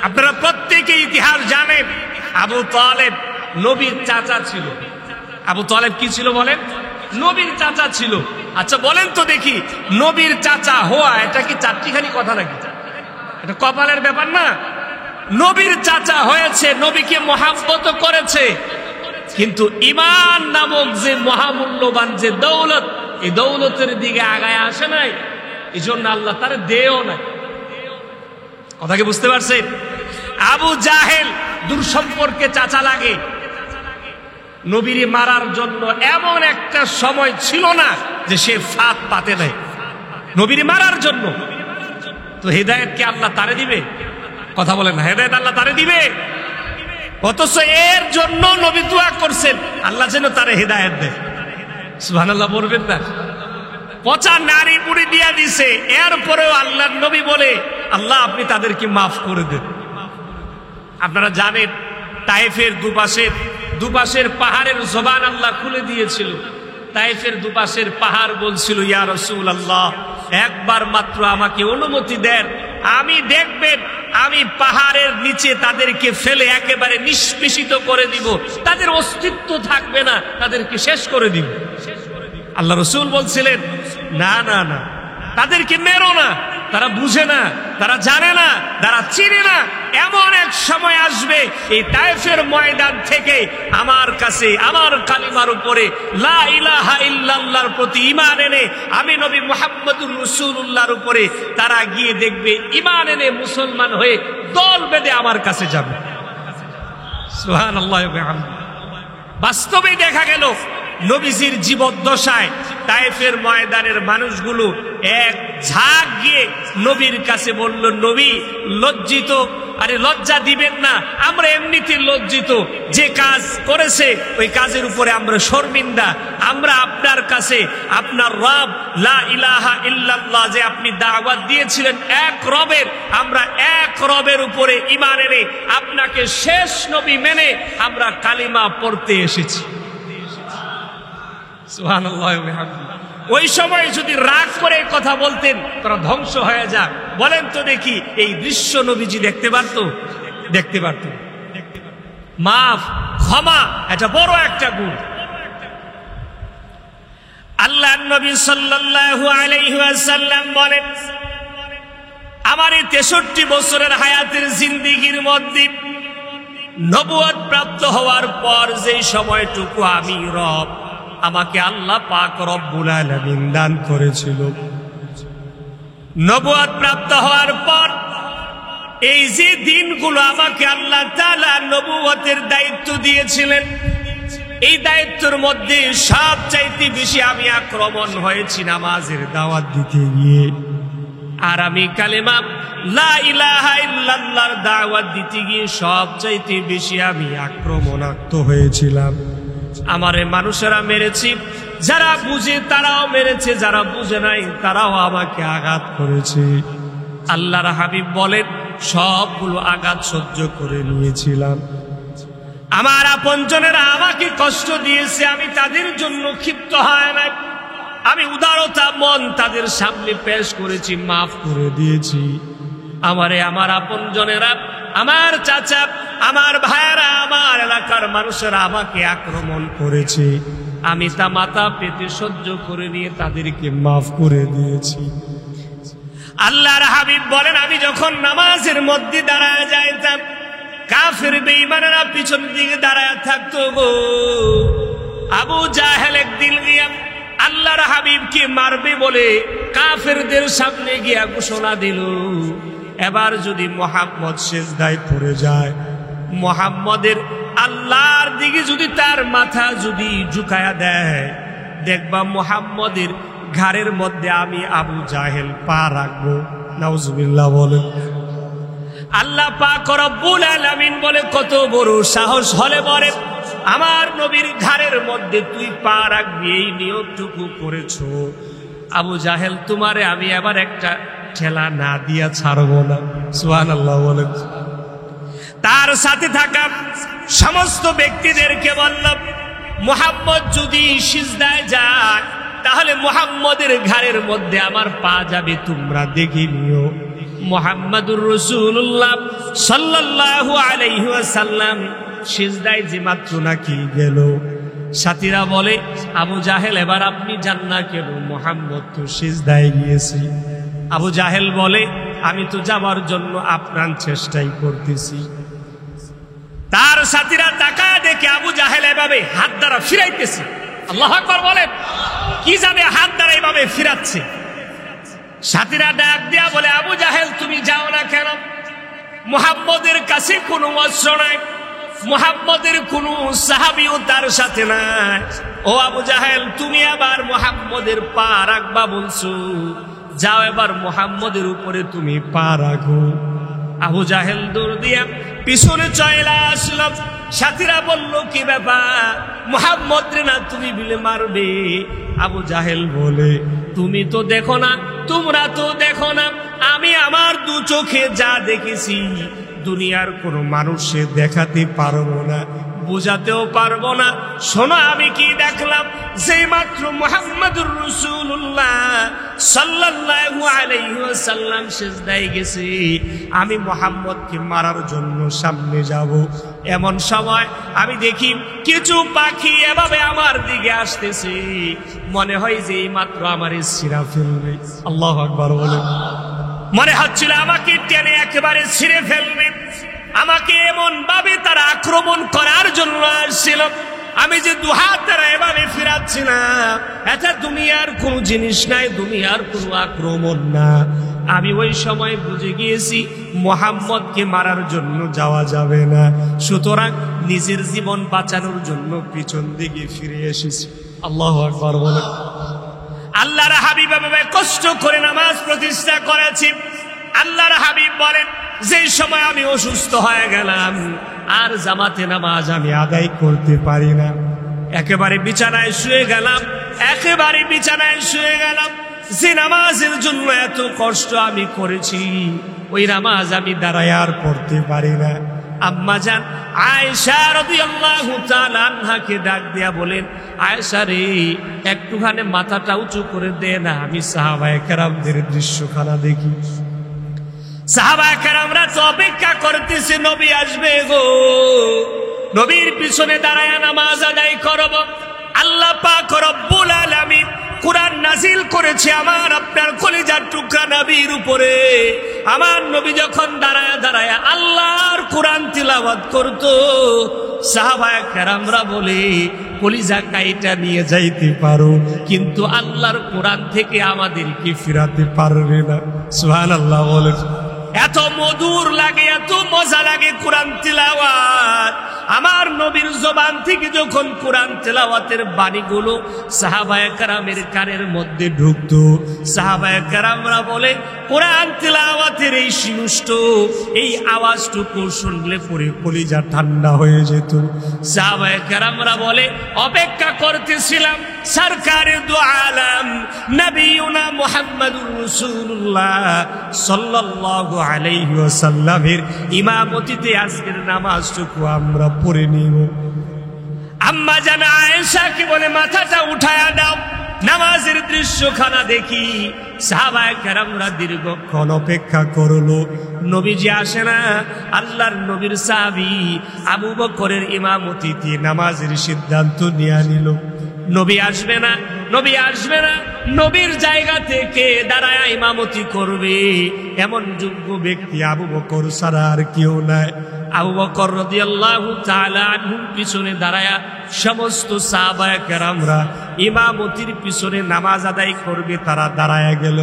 আপনারা প্রত্যেকে ইতিহাস জানেন, আবু তালেব নবীর চাচা ছিল। আবু তালেব কি ছিল বলেন? নবীর চাচা ছিল। আচ্ছা বলেন তো দেখি, নবীর চাচা হওয়া এটা কি চারটিখানি কথা নাকি? এটা কপালের ব্যাপার না? নবীর চাচা হয়েছে, নবীকে মহাব্বত করেছে, কিন্তু ঈমান নামক যে মহামূল্যবান যে দৌলত, এই দৌলতের দিকে আগায় আসে নাই, এই জন্য আল্লাহ তার দেও নাই। কথা কি বুঝতে পারছেন? আবু জাহেল দুঃসম্পর্কে চাচা লাগে, নবীর মারার জন্য এমন একটা সময় ছিল না যে সে ফাঁদ পাতে নাই নবীর মারার জন্য। তো হেদায়েত কি আল্লাহ তারে দিবে? কথা বলেন না, হেদায়েত আল্লাহ তারে দিবে? অথচ এর জন্য নবী দোয়া করছেন আল্লাহ যেন তারে হেদায়েত দেয়। সুবহানাল্লাহ বলবেন না? পচা নারী পুড়ি দিয়া দিছে, এরপরেও আল্লাহর নবী বলে, আল্লাহ আপনি তাদেরকে মাফ করে দেন। আপনারা জানেন, তায়েফের দুপাশের পাহাড়ের জবান আল্লাহ খুলে দিয়েছিল। তায়েফের দুপাশের পাহাড় বলছিল, ইয়া রাসূলুল্লাহ, একবার মাত্র আমাকে অনুমতি দেন, আমি দেখবেন আমি পাহাড়ের নিচে তাদেরকে ফেলে একেবারে নিষ্পেষিত করে দিব, তাদের অস্তিত্ব থাকবে না, তাদেরকে শেষ করে দিব। আল্লাহ রসুল বলছিলেন, না না না, তাদেরকে মেরো না, তারা বুঝে না, তারা জানে না, তারা চিনে না। এমন এক সময় আসবে এই তায়েফের ময়দান থেকে আমার কাছে আমার কালিমার উপরে লা ইলাহা ইল্লাল্লাহর প্রতি ঈমান এনে আমি নবী মুহাম্মদুর রাসূলুল্লাহর উপরে তারা গিয়ে দেখবে ঈমান এনে মুসলমান হয়ে দল বেঁধে আমার কাছে যাবে। সুবহানাল্লাহ ওয়া বিহামদিহি। বাস্তবে দেখা গেল নবীজির জীবদ্দশায় তায়েফের ময়দানের মানুষগুলো এক ঝাঁক গিয়ে নবীর কাছে বলল, নবী লজ্জিত, আরে লজ্জা দিবেন না, আমরা এমনিতে লজ্জিত, যে কাজ করেছে ওই কাজের উপরে আমরা শর্মিন্দা। আমরা আপনার কাছে আপনার রব লা ইলাহা ইল্লাল্লাহ যে আপনি দাওয়াত দিয়েছিলেন এক রবের, আমরা এক রবের উপরে ঈমান এনে আপনাকে শেষ নবী মেনে আমরা কালিমা পড়তে এসেছি। সুবহানাল্লাহ ওয়া বিহামদিহি। ওই সময় যদি রাগ করে কথা বলতেন তারা ধ্বংস হয়ে যাক। বলেন তো দেখি, এই দৃশ্য নবীজি দেখতে পারত? দেখতে পারত। মাফ, ক্ষমা, এটা বড় একটা গুণ। আল্লাহর নবী সাল্লাল্লাহু আলাইহি ওয়াসাল্লাম বলেন, আমার এই 63 বছরের হায়াতের জিন্দেগির মধ্যে নবুয়ত প্রাপ্ত হওয়ার পর যেই সময়টুকু আমি রব আমাকে আল্লাহ পাক রব্বুল আলামিন দান করেছিল, নবুয়ত প্রাপ্ত হওয়ার পর এই যে দিনগুলো আমাকে আল্লাহ তাআলা নবুয়তের দায়িত্ব দিয়েছিলেন, এই দায়িত্বের মধ্যে সবচাইতে বেশি আমি আক্রমণ হয়েছি নামাজের দাওয়াত দিতে গিয়ে। আর আমি কালেমা লা ইলাহা ইল্লাল্লাহর দাওয়াত দিতে গিয়ে সবচাইতে বেশি আমি আক্রমণাত্মক হয়েছিলাম। আমারে মানুষেরা মেরেছি, যারা বুঝে তারাও মেরেছে, যারা বুঝে নাই তারাও আমাকে আঘাত করেছে। আল্লাহর হাবিব বলেন, সবগুলো আঘাত সহ্য করে নিয়েছিলাম। আমার আপনজনেরা আমাকে কষ্ট দিয়েছে, আমি তাদের জন্য ক্ষিপ্ত হয় নাই, আমি উদারতা মন তাদের সামনে পেশ করেছি, মাফ করে দিয়েছি। আমারে আমার আপনজনেরা, আমার চাচা, আমার ভাইয়েরা, আমার এলাকার মানুষেরা আমাকে আক্রমণ করেছে, আমি তা মাথা পেতে সহ্য করে নিয়ে তাদেরকে মাফ করে দিয়েছি। আল্লাহর হাবিব বলেন, আমি যখন নামাজের মধ্যে দাঁড়ায় যাইতাম, কাফের বেঈমানেরা পিছন দিকে দাঁড়ায় থাকতো গো। আবু জাহেল একদিন গিয়া আল্লাহর হাবিবকে মারবে বলে কাফেরদের সামনে গিয়া ঘোষণা দিল, এবার যদি মুহাম্মদ সিজদায় পড়ে যায়, মুহাম্মদের আল্লাহর দিকে যদি তার মাথা যদি ঝুঁকায়া দেয়, দেখবা মুহাম্মদের ঘাড়ের মধ্যে আমি আবু জাহেল পা রাখবো। নাউজুবিল্লাহ বলেন। আল্লাহ পাক রব্বুল আলামিন বলে, কত বড় সাহস হলে বলে আমার নবীর ঘাড়ের মধ্যে তুই পা রাখবি, এই নিয়মটুকু করেছো। আবু জাহেল, তোমারে আমি আবার একটা ঠেলা না দিয়া ছাড়বো না। সুবহানাল্লাহ বলেন। তার সাথে থাকা সমস্ত ব্যক্তিদেরকে বললাম, মুহাম্মদ যদি সিজদায় যায় তাহলে মুহাম্মদের ঘাড়ের মধ্যে আমার পা যাবে, তোমরা দেখে নিও। মুহাম্মাদুর রাসূলুল্লাহ সাল্লাল্লাহু আলাইহি ওয়াসাল্লাম সিজদায় যে মাত্র নাকি গেল, সাথীরা বলে, আবু জাহেল এবার আপনি যান না কেন? মুহাম্মদ তো সিজদায় গিয়েছি। আবু জাহেল বলে, আমি তো যাবার জন্য আপ্রাণ চেষ্টাই করতেছি। তার সাথীরা তাকায় দেখে আবু জাহেল এভাবে হাত দ্বারা ফিরাইতেছে। আল্লাহু আকবার বলেন। কি জানে হাত দ্বারা এভাবে ফিরাচ্ছে। সাথীরা ডাক দিয়া বলে, আবু জাহেল তুমি যাও না কেন? মুহাম্মদের কাছে কোনো অস্ত্র নাই, মুহাম্মদের কোনো সাহাবীও তার সাথে নাই। ও আবু জাহেল, তুমি আবার মুহাম্মদের পা রাখবা বলছো, যাও এবার মুহাম্মদের উপরে তুমি পা রাখো। আবু জাহেল দৌড় দিয়া পিছনে চলে আসলো। সাথীরা বলল, কি ব্যাপার? মুহাম্মদ রে না তুমি বিলে মারবে? আবু জাহেল বলে, তুমি তো দেখো না, তোমরা তো দেখো না, আমি আমার দু চোখে যা দেখেছি দুনিয়ার কোনো মানুষে দেখাতে পারবো না। বুঝাতেও পারবো না। শোনো আমি কি দেখলাম, যে মাত্র মুহাম্মদুর রাসূলুল্লাহ সাল্লাল্লাহু আলাইহি ওয়াসাল্লাম সিজদায় গেছে, আমি মুহাম্মদকে মারার জন্য সামনে যাব, এমন সময় আমি দেখি কিছু পাখি এভাবে আমার দিকে আসতেছে, মনে হয় যে এই মাত্র আমার ছিঁড়া ফেলবে। আল্লাহু আকবার বলেন। মনে হচ্ছিল আমাকে টেনে একেবারে ছিঁড়ে ফেলবে, আমাকে এমন ভাবে তারা আক্রমণ করার জন্য আসছিল। আমি যে দুহাত তারা এভাবে ফিরাচ্ছিলাম, এটা দুনিয়ার কোন জিনিস নাই, দুনিয়ার কোন আক্রমণ না। আমি ওই সময় বুঝে গিয়েছি মুহাম্মদকে মারার জন্য যাওয়া যাবে না, সুতরাং নিজের জীবন বাঁচানোর জন্য পিছন দিকে ফিরে এসেছি। আল্লাহু আকবার বলেন। আল্লাহর হাবিব এভাবে কষ্ট করে নামাজ প্রতিষ্ঠা করেছি। আল্লাহর হাবিব বলেন, যে সময় আমি অসুস্থ হয়ে গেলাম, আর জামাতে নামাজ আমি আদায় করতে পারি না, একেবারে বিছানায় শুয়ে গেলাম, একেবারে বিছানায় শুয়ে গেলাম। যে নামাজের জন্য এত কষ্ট আমি করেছি, ওই নামাজ আমি দাঁড়ায় আর পড়তে পারি না। আম্মা জান আয়েশা রাদিয়াল্লাহু তাআলা আনহাকে ডাক দিয়া বলেন, আয়েশা রে, একটুখানি মাথাটা উঁচু করে দে না, আমি সাহাবায়ে কেরামদের দৃশ্যখানা দেখি। সাহাবায়ে কেরামরা তো অপেক্ষা করতেছে নবী আসবে গো, নবীর পিছনে দাঁড়ায় নামাজ আদায় করব। আল্লাহ পাক রব্বুল আলামিন কুরআন নাজিল করেছে আমার আপনার কলিজার টুকরা নবীর উপরে। আমার নবী যখন দাঁড়ায় দাঁড়ায় আল্লাহর কুরআন তিলাওয়াত করত, সাহাবায়ে কেরামরা বলে, কলিজা কাইটা নিয়ে যাইতে পারো, কিন্তু আল্লাহর কুরআন থেকে আমাদেরকে ফিরাতে পারবে না। সুবহানাল্লাহ বলেন। এত মধুর লাগে, এত মজা লাগে কোরআন তিলাওয়াত। আমার নবীর জবান থেকে যখন কোরআন তিলাওয়াতের বাণীগুলো সাহাবায়ে কেরামের কানের মধ্যে ঢুকতো, সাহাবায়ে কেরামরা বলে, কোরআন তিলাওয়াতের এই শিনুষ্ট, এই আওয়াজটুকু শুনলে পরে কলিজা ঠান্ডা হয়ে যেত। সাহাবায়ে কেরামরা বলে, অপেক্ষা করতেছিলাম সরকারে দু আলম নবিয়ুনা মুহাম্মদুর রাসূলুল্লাহ সাল্লাল্লাহু আলাইহি ওয়াসাল্লামের ইমামতিতে আজকের নামাজটুকু আমরা পড়ে নিব। আম্মা জান আয়েশা কি বলে, মাথাটা উঠায়া দাও, নামাজের দৃশ্যখানা দেখি। সাহাবায়ে কেরামরা দীর্ঘক্ষণ অপেক্ষা করলো, নবীজি আসে না। আল্লাহর নবীর সাহাবী আবু বকরের ইমামতিতে নামাজের সিদ্ধান্ত নিয়ে নিল, নবী আসবে না, নবী আসবে না, নবীর জায়গা থেকে দাঁড়ায় ইমামতি করবে এমন যোগ্য ব্যক্তি আবু বকর ছাড়া আর কেউ নাই। আবু বকর রাদিয়াল্লাহু তাআলা আনহুর পিছনে দাঁড়ায়া সমস্ত সাহাবায়ে কেরামরা ইমামতির পিছনে নামাজ আদায় করবে, তারা দাঁড়ায়া গেল।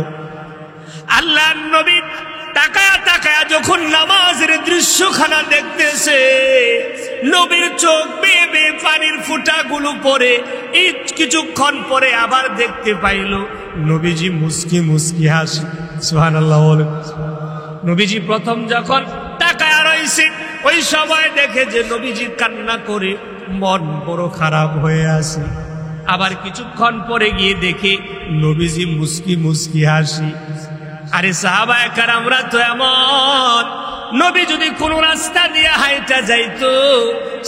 আল্লাহর নবী তাকায়া তাকায়া যখন নামাজের দৃশ্যখানা দেখতেছে, নবীর চোখ বেয়ে বেয়ে পানির ফোঁটাগুলো পড়ে। এই কিছুক্ষণ পরে আবার দেখতে পাইল নবীজি মুস্কি মুস্কি হাসি। সুবহানাল্লাহ বলেন। নবীজি প্রথম যখন তাকায়া রইছে, ওই সময় দেখে যে নবীজি কান্না করে মন বড় খারাপ হয়ে আছে। আবার কিছুক্ষণ পরে গিয়ে দেখে নবীজি মুস্কি মুস্কি হাসি। আরে সাহাবায়ে কেরামরা তো এমন, নবী যদি কোন রাস্তা দিয়ে হাইটা যাইতো,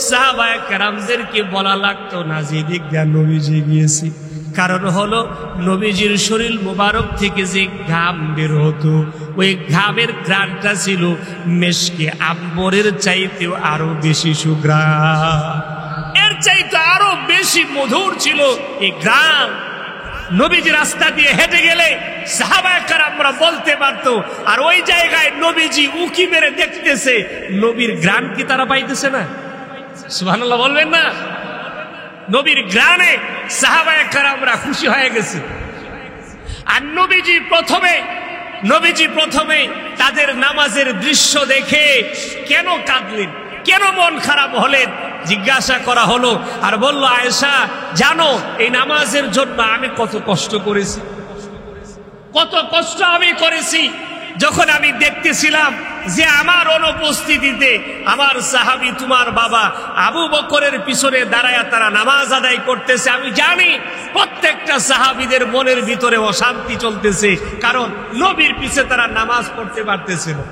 সাহাবায়ে কেরামদেরকে বলা লাগতো না যে দিক দিয়ে নবীজি গিয়েছি। কারণ হলো নবীজির শরীর মোবারক থেকে যে ঘাম বের হতো, ওই ঘামের ঘ্রাণটা ছিল মেশকে আম্বরের চাইতেও আরো বেশি সুঘ্রাণ, এর চাইতে আরো বেশি মধুর ছিল এই ঘ্রাণ। নবীজি রাস্তা দিয়ে হেঁটে গেলে সাহাবায়ে কেরামরা বলতে পারতো, আর ওই জায়গায় নবীজি উকি মেরে দেখতেছে, নবীর ঘ্রাণ কি তারা পাইতেছে না? সুবহানাল্লাহ বলবেন না? নবীর ঘ্রাণে সাহাবায়ে কেরামরা খুশি হয়ে গেছে। আর নবীজি প্রথমে তাদের নামাজের দৃশ্য দেখে কেন কাঁদলেন, কেন মন খারাপ হলেন জিজ্ঞাসা করা হলো। আর বলল, আয়েশা জানো এই নামাজের জন্য আমি কত কষ্ট করেছি, কত কষ্ট আমি করেছি। যখন আমি দেখতেছিলাম যে আমার অনুপস্থিতিতে আমার সাহাবী তোমার বাবা আবু বকরের পিছনে দাঁড়ায়া তারা নামাজ আদায় করতেছে, আমি জানি প্রত্যেকটা সাহাবীদের মনের ভিতরে অশান্তি চলতেছে, কারণ নবীর পিছে তারা নামাজ পড়তে পারতেছে না।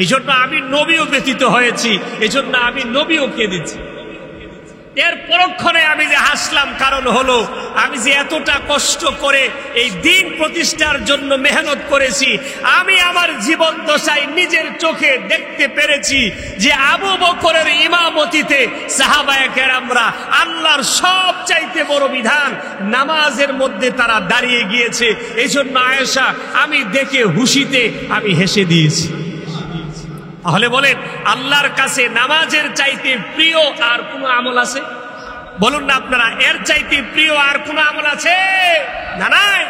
এই জন্য আমি নবীও ব্যথিত হয়েছি, এই জন্য আমি নবীও কেঁদেছি। এর পরক্ষণে আমি যে হাসলাম, কারণ হলো আমি যে এতটা কষ্ট করে এই দিন প্রতিষ্ঠার জন্য মেহনত করেছি, আমি আমার জীবন দশায় নিজের চোখে দেখতে পেরেছি যে আবু বকরের ইমামতিতে সাহাবায়ে কেরামরা আল্লাহর সবচাইতে বড় বিধান নামাজের মধ্যে তারা দাঁড়িয়ে গিয়েছে। এই জন্য আয়েশা, আমি দেখে খুশিতে আমি হেসে দিয়েছি। তাহলে বলেন, আল্লাহর কাছে নামাজের চাইতে প্রিয় আর কোনো আমল আছে? বলুন না আপনারা, এর চাইতে প্রিয় আর কোনো আমল আছে? না, নাই।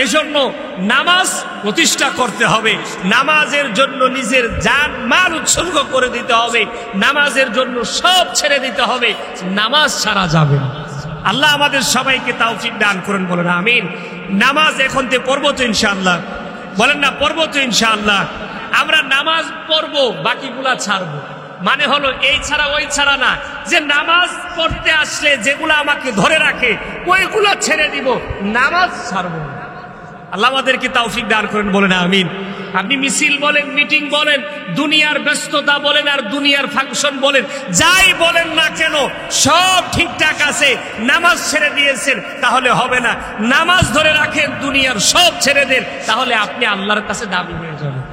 এজন্য নামাজ প্রতিষ্ঠা করতে হবে, নামাজের জন্য নিজের জান মাল উৎসর্গ করে দিতে হবে, নামাজের জন্য সব ছেড়ে দিতে হবে, নামাজ ছাড়া যাবে না। আল্লাহ আমাদের সবাইকে তৌফিক দান করেন, বলেন আমিন। নামাজ এখন থেকে পড়বো তো ইনশাআল্লাহ, বলেন না পড়বো তো ইনশাআল্লাহ। আমরা নামাজ পড়বো, বাকিগুলা ছাড়বো। মানে হলো এই ছাড়া ওই ছাড়া না, যে নামাজ পড়তে আসলে যেগুলো আমাকে ধরে রাখে ওইগুলো ছেড়ে দিব, নামাজ ছাড়বো। আল্লাহ আমাদেরকে তৌফিক দান করেন, বলেন আমিন। আপনি মিছিল বলেন, মিটিং বলেন, দুনিয়ার ব্যস্ততা বলেন আর দুনিয়ার ফাংশন বলেন, যাই বলেন না কেন সব ঠিকঠাক আছে, নামাজ ছেড়ে দিয়েছেন তাহলে হবে না। নামাজ ধরে রাখেন, দুনিয়ার সব ছেড়ে দেন, তাহলে আপনি আল্লাহর কাছে দাবি হয়ে যাবেন।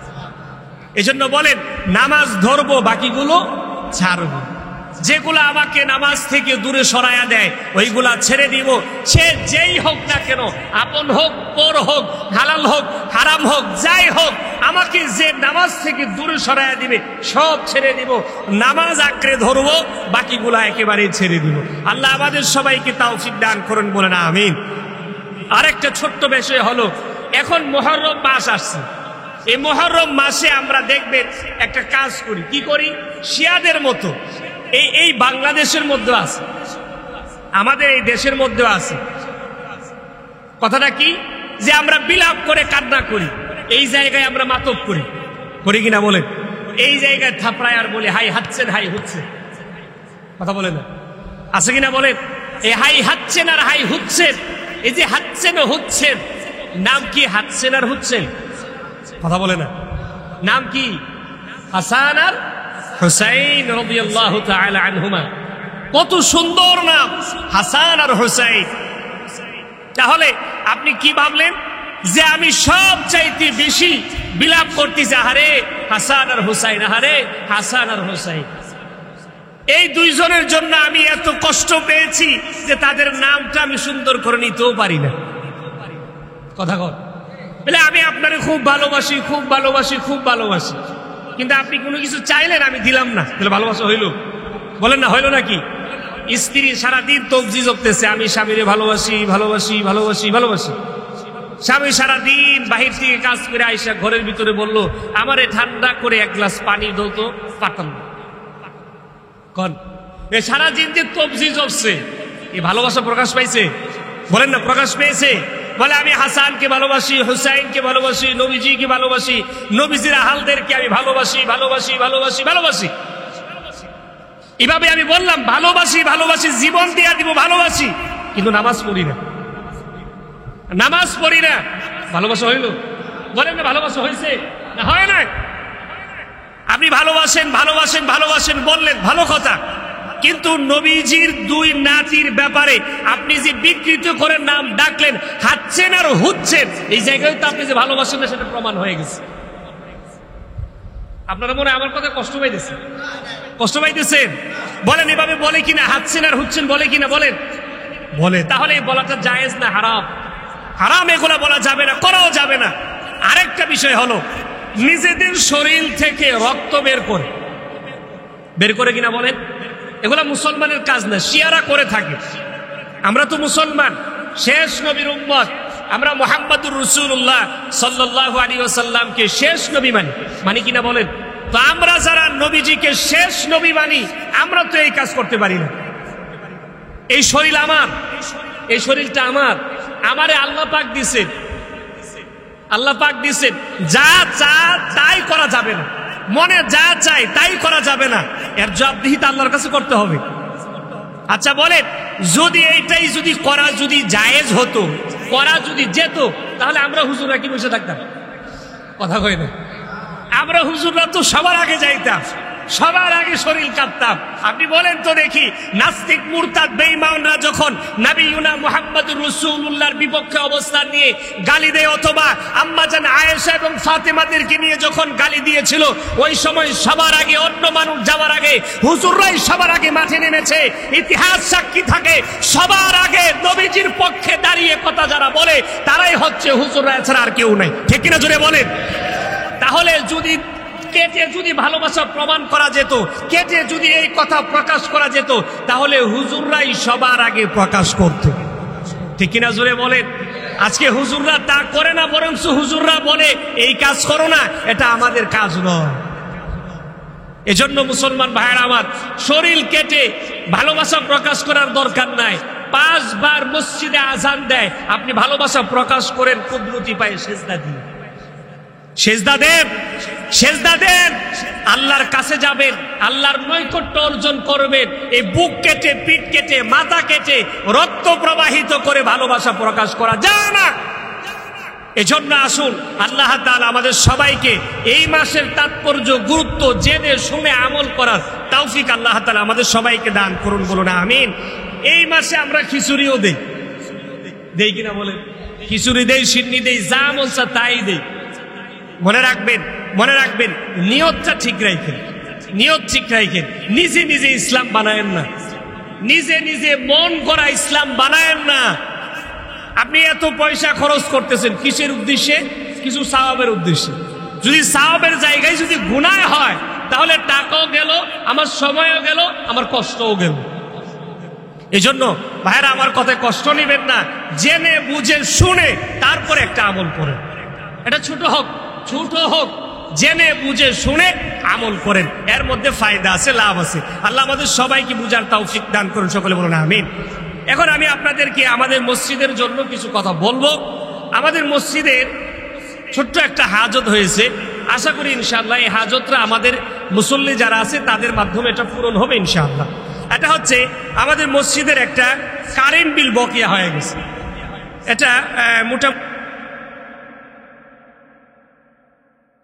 এজন্য বলেন, নামাজ ধরবো, বাকিগুলো ছাড়বো। যেগুলো আমাকে নামাজ থেকে দূরে সরায়া দেয় ওইগুলা ছেড়ে দিব। সে যেই হোক না কেন, আপন হোক, পর হোক, হালাল হোক, হারাম হোক, যাই হোক, আমাকে যে নামাজ থেকে দূরে সরায়া দিবে সব ছেড়ে দিব। নামাজ আঁকড়ে ধরবো, বাকিগুলা একেবারেই ছেড়ে দিব। আল্লাহ আমাদের সবাইকে তৌফিক দান করেন, বলেন আমিন। আরেকটা ছোট্ট বিষয় হলো, এখন মুহররম মাস আসছে। এই মুহররম মাসে আমরা দেখবেন একটা কাজ করি। কি করি? শিয়াদের মতো এই বাংলাদেশের মধ্যে আছে, আমাদের এই দেশের মধ্যে আছে। কথাটা কি? যে আমরা বিলাপ করে কান্না করি, এই জায়গায় আমরা মাতব করি, করি কিনা বলেন? এই জায়গায় থাপড়ায় আর বলে হাই হাঁটছেন, হাই হচ্ছে। কথা বলে না, আছে কিনা বলেন? এই হাই হাঁটছেন আর হাই হচ্ছেন, এই যে হাঁটছেন ও হচ্ছেন, নাম কি? হাঁটছেন আর হচ্ছেন। কথা বলে না, নাম কি? হাসান আর হুসাইন রাদিয়াল্লাহু তাআলা আনহুমা। কত সুন্দর নাম, হাসান আর হুসাইন। তাহলে আপনি কি ভাবলেন যে আমি সব চাইতে বেশি বিলাপ করতেছি, আহারে হাসান আর হুসাইন, আহারে হাসান আর হুসাইন। এই দুইজনের জন্য আমি এত কষ্ট পেয়েছি যে তাদের নামটা আমি সুন্দর করে নিতেও পারি না। কথা কর, বলে আমি আপনারে খুব ভালোবাসি, খুব ভালোবাসি, খুব ভালোবাসি, কিন্তু আপনি কোনো কিছু চাইলেন আমি দিলাম না, তাহলে ভালোবাসা হইল? বলেন না, হইল নাকি? স্ত্রী সারাদিন তবজি জপতেছে, আমি স্বামীরে ভালোবাসি, ভালোবাসি, ভালোবাসি, ভালোবাসি। স্বামী সারাদিন বাহির থেকে কাজ করে আইসা ঘরের ভিতরে বললো, আমারে ঠান্ডা করে এক গ্লাস পানি দাও তো, পারতাম না। কন এ সারাদিন যে তবজি জপছে, এই ভালোবাসা প্রকাশ পাইছে? বলেন না, প্রকাশ পেয়েছে? বলে আমি হাসানকে ভালোবাসি, হুসাইনকে ভালোবাসি, নবীজিকে ভালোবাসি, নবীজির আহালদেরকে আমি ভালোবাসি, ভালোবাসি, ভালোবাসি, ভালোবাসি। এভাবে আমি বললাম ভালোবাসি, ভালোবাসি, জীবন দিয়া দিব, ভালোবাসি, কিন্তু নামাজ পড়ি না, নামাজ পড়ি না। ভালোবাসা হইল? বলেন না, ভালোবাসা হয়েছে না হয় নাই? আপনি ভালোবাসেন, ভালোবাসেন, ভালোবাসেন বললেন, ভালো কথা, কিন্তু নবীজির দুই নাতির ব্যাপারে আপনি যে বিকৃত করে নাম ডাকলেন, হাঁটছেন আর হুচ্ছেন, এই জায়গায় তো আপনি যে ভালোবাসেন না সেটা প্রমাণ হয়ে গেছে। আপনারা মনে আমার কথা কষ্ট পাইতেছেন? কষ্ট পাইতেছেন? বলেন, এভাবে বলে কিনা? হাঁটছেন আর হুচ্ছেন বলে কিনা? বলেন, বলে। তাহলে এই বলাটা জায়েজ না হারাম? হারাম, এগুলা বলা যাবে না, করাও যাবে না। আরেকটা বিষয় হলো, নিজেদের শরীর থেকে রক্ত বের করে, বের করে কিনা বলেন, এগুলা মুসলমানের কাজ না, শিয়ারা করে থাকে। আমরা তো মুসলমান, শেষ নবীর উম্মত, আমরা মুহাম্মাদুর রাসূলুল্লাহ সাল্লাল্লাহু আলাইহি ওয়াসাল্লামকে শেষ নবী মানি, মানি কিনা বলেন? তো আমরা যারা নবীজিকে শেষ নবী মানি, আমরা তো এই কাজ করতে পারি না। এই শরীর আমার, এই শরীরটা আমার, আমারে আল্লাহ পাক দিয়েছেন, আল্লাহ পাক দিয়েছেন, যা চা তাই করা যাবে না, মনে যা চাই তাই করা যাবে না, এর জবাবদিহিতা আল্লাহর কাছে করতে হবে। আচ্ছা বলেন, যদি এইটাই যদি করা যদি জায়েজ হতো, করা যদি যেত, তাহলে আমরা হুজুররা কি বসে থাকতাম? কথা কই না, আমরা হুজুররা তো সবার আগে যাইতাম, সবার আগে শরীর কাঁপতাম। আপনি বলেন তো দেখি, নাস্তিক মুরতাদ বেঈমানরা যখন নবিয়ুনা মুহাম্মদুর রাসূলুল্লাহর বিপক্ষে অবস্থান নিয়ে গালি দেয়, অথবা আম্মাজান আয়েশা এবং ফাতেমাদেরকে নিয়ে যখন গালি দিয়েছিল, ওই সময় সবার আগে, অন্য মানুষ যাওয়ার আগে হুজুররাই সবার আগে মাঠে নেমেছে। ইতিহাস সাক্ষী থাকে, সবার আগে নবীজির পক্ষে দাঁড়িয়ে কথা যারা বলে তারাই হচ্ছে হুজুররা, এছাড়া আর কেউ নাই। ঠিক কিনা জোরে বলেন? তাহলে যদি কেটে যদি ভালোবাসা প্রমাণ করা যেত, কেটে যদি এই কথা প্রকাশ করা যেত, তাহলে হুজুররাই সবার আগে প্রকাশ করত। ঠিক কিনা জোরে বলেন? আজকে হুজুররা তা করে না, বরং হুজুররা বলে এই কাজ করো না, এটা আমাদের কাজ নয়। এজন্য মুসলমান ভাইয়েরা আমার, শরীর কেটে ভালোবাসা প্রকাশ করার দরকার নাই। 5 বার মসজিদে আজান দেয়, আপনি ভালোবাসা প্রকাশ করেন কুদরতি পায়ে সেজদা দিয়ে। সেজদা দেন, সেজদা দেন, আল্লাহর কাছে যাবেন, আল্লাহর নৈকট্য অর্জন করবেন। এই বুক কেটে, পিঠ কেটে, মাথা কেটে, রক্ত প্রবাহিত করে ভালোবাসা প্রকাশ করা যায় না। এজন্য আসুন, আল্লাহ তাআলা আমাদের সবাইকে এই মাসের তাৎপর্য, গুরুত্ব জেনে শুনে আমল করার তৌফিক আল্লাহ তাআলা আমাদের সবাইকে দান করুন, বলুন আমিন। এই মাসে আমরা খিচুড়িও দেই কিনা বলেন? খিচুড়ি দেই, সিন্নি দেই, যা মন চায় তাই দেই। মনে রাখবেন, মনে রাখবেন, নিয়তটা ঠিক রাখেন, নিয়ত ঠিক রাখেন। নিজে নিজে ইসলাম বানায়েন না, নিজে নিজে মন করা ইসলাম বানায়েন না। আপনি এত পয়সা খরচ করতেছেন কিসের উদ্দেশ্যে? কিছু সওয়াবের উদ্দেশ্যে। যদি সওয়াবের জায়গায় যদি গুনাহ হয়, তাহলে টাকাও গেল, আমার সময়ও গেল, আমার কষ্টও গেল। এজন্য ভাইরা আমার কথায় কষ্ট নেবেন না, জেনে বুঝে শুনে তারপরে একটা আমল করেন। এটা ছোট হোক, ছোট হোক, জেনে বুঝে শুনে আমল করেন, এর মধ্যে ফায়দা আছে, লাভ আছে। আল্লাহ আমাদের সবাইকে বুঝার তৌফিক দান করুন, সকলে বলুন আমিন। এখন আমি আপনাদেরকে আমাদের মসজিদের জন্য কিছু কথা বলবো। আমাদের মসজিদের ছোট্ট একটা হাজত হয়েছে, আশা করি ইনশাআল্লাহ এই হাজতটা আমাদের মুসল্লি যারা আছে তাদের মাধ্যমে এটা পূরণ হবে ইনশাআল্লাহ। এটা হচ্ছে আমাদের মসজিদের একটা কারেন্ট বিল বকেয়া হয়ে গেছে। এটা মোটামুটি